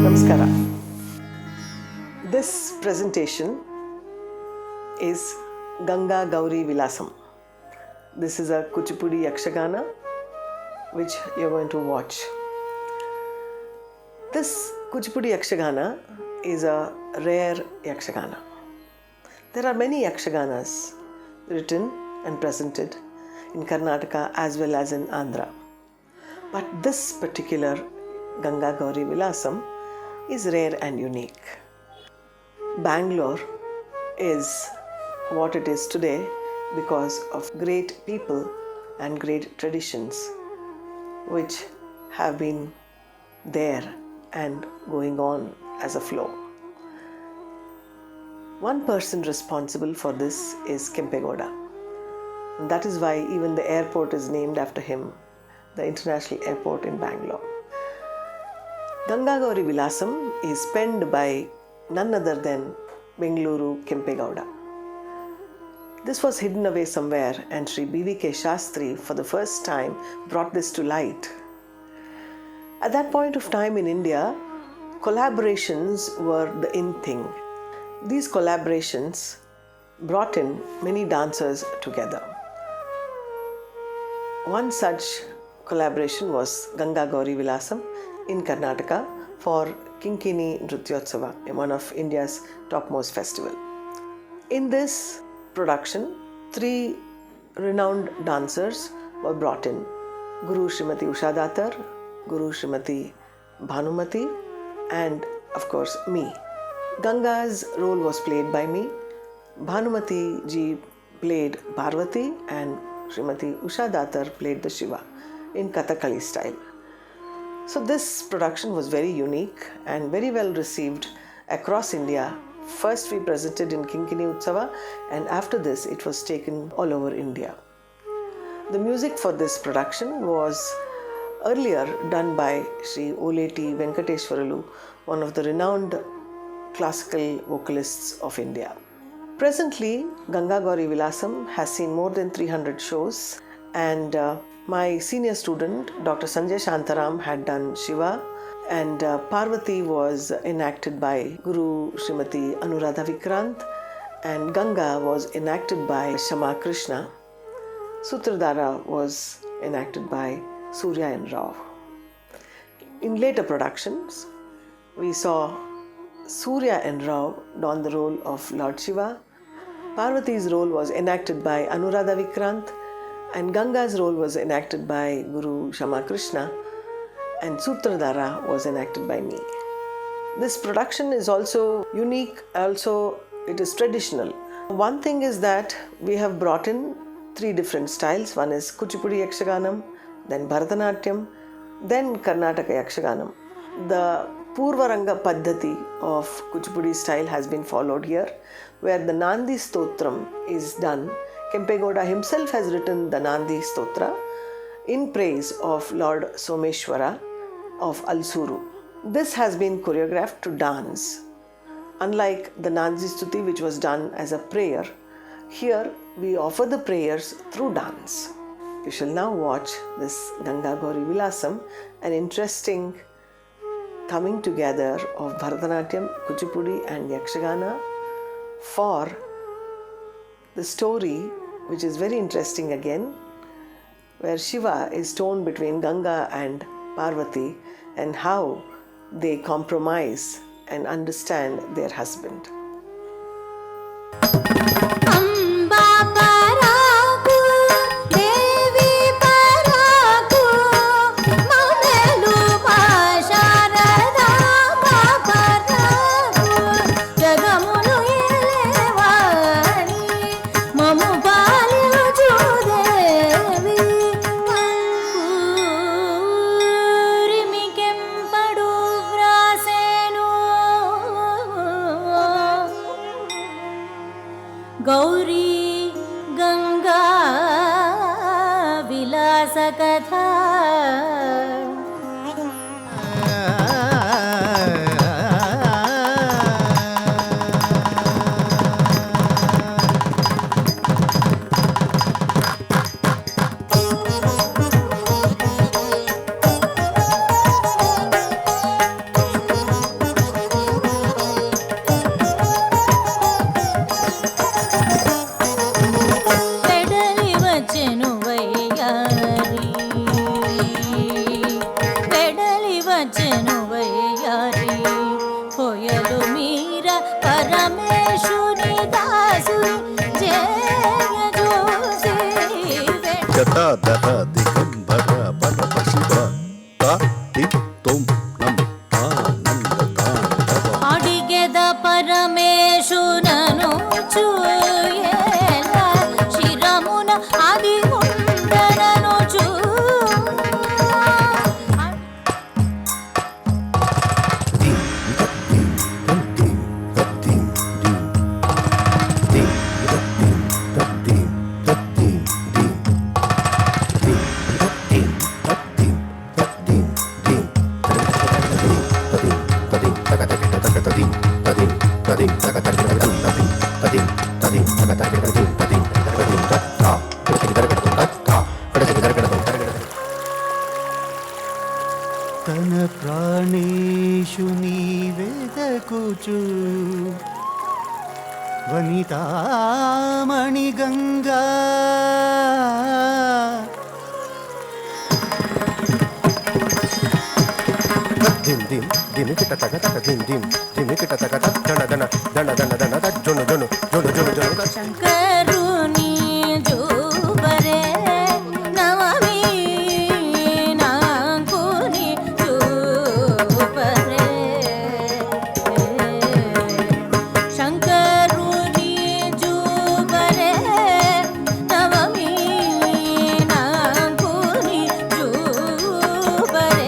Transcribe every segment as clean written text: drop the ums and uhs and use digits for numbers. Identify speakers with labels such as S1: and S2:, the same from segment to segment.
S1: Namaskara. This presentation is Ganga Gauri Vilasam. This is a Kuchipudi Yakshagana which you're going to watch. This Kuchipudi Yakshagana is a rare Yakshagana. There are many Yakshaganas written and presented in Karnataka as well as in Andhra. But this particular Ganga Gauri Vilasam is rare and unique. Bangalore is what it is today because of great people and great traditions which have been there and going on as a flow. One person responsible for this is Kempegowda. That is why even the airport is named after him, the international airport in Bangalore. Ganga Gauri Vilasam is penned by none other than Bengaluru Kempegowda. This was hidden away somewhere and Sri B.V.K. Shastri for the first time brought this to light. At that point of time in India, collaborations were the in thing. These collaborations brought in many dancers together. One such collaboration was Ganga Gauri Vilasam in Karnataka for Kinkini Nrityotsava, one of India's topmost festival. In this production, three renowned dancers were brought in: Guru Srimati Usha Datar, Guru Srimati Bhanumati, and of course me. Ganga's role was played by me. Bhanumati ji played Parvati and Srimati Usha Datar played the Shiva in Kathakali style. So this production was very unique and very well received across India. First we presented in Kinkini Utsava and after this it was taken all over India. The music for this production was earlier done by Sri Oleti Venkateshwaralu, one of the renowned classical vocalists of India. Presently, Ganga Gauri Vilasam has seen more than 300 shows and my senior student, Dr. Sanjay Shantaram, had done Shiva, and Parvati was enacted by Guru Srimati Anuradha Vikrant, and Ganga was enacted by Shama Krishna. Sutradhara was enacted by Surya N. Rao. In later productions, we saw Surya N. Rao don the role of Lord Shiva, Parvati's role was enacted by Anuradha Vikrant, and Ganga's role was enacted by Guru Shama Krishna, and Sutradhara was enacted by me. This production is also unique, also it is traditional. One thing is that we have brought in three different styles. One is Kuchipudi Yakshaganam, then Bharatanatyam, then Karnataka Yakshaganam. The Purvaranga Paddhati of Kuchipudi style has been followed here, where the Nandi Stotram is done. Kempegowda himself has written the Nandi Stotra in praise of Lord Someshwara of Alsuru. This has been choreographed to dance. Unlike the Nandi Stuti, which was done as a prayer, here we offer the prayers through dance. You shall now watch this Ganga Gauri Vilasam, an interesting coming together of Bharatanatyam, Kuchipudi and Yakshagana for the story, which is very interesting again, where Shiva is torn between Ganga and Parvati and how they compromise and understand their husband.
S2: కథా
S3: జటాధర దిగంబర పరమ శివ తుం నం
S2: అడిగెద పరమేశునను చూయేల శిరమున అది ఉండనను చూ
S4: తన ప్రాణేషు నీవేదకుచు వనితామణి గంగా
S3: దిం దిం దిమికిట తగ తగ దిం దిం దిమికిట తగ దన దన దన దన దన ద జొను జొను జొను జొను జొను
S2: శంకరుని జూబరే నవమి నాంకుని జూబరే శంకరుని జూబరే నవమి నాంకుని జూబరే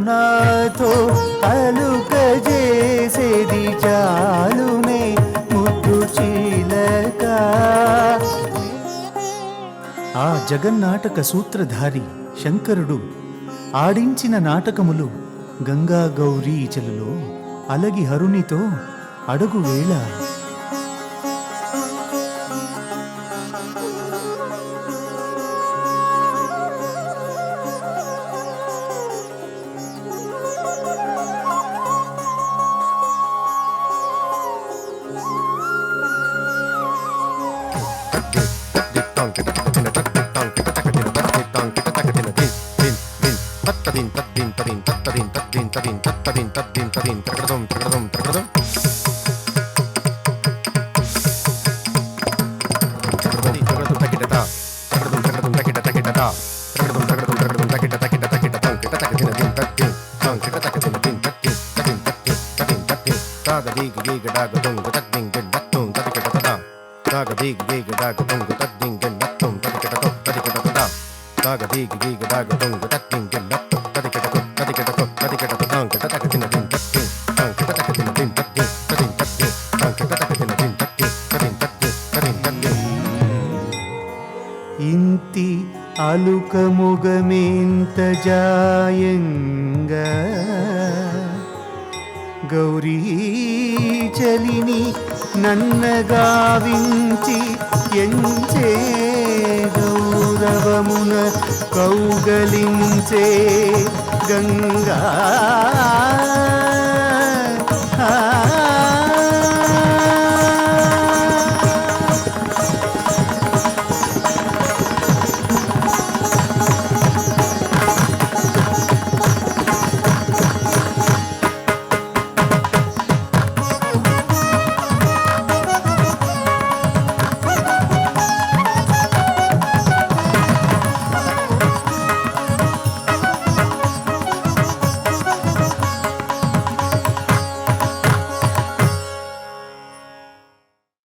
S4: నాతో అలుక చేసేది చాలునే ముద్దు చీలక. ఆ జగన్నాటక సూత్రధారి శంకరుడు ఆడించిన నాటకములు గంగా గౌరీ చెలులో అలగి హరునితో అడుగు వేళ ఇంతి అలుక మొగమేంత జాయంగా గౌరీ చలిని నన్నగావించి ఎంచే గౌరవమున కౌగలించే గంగా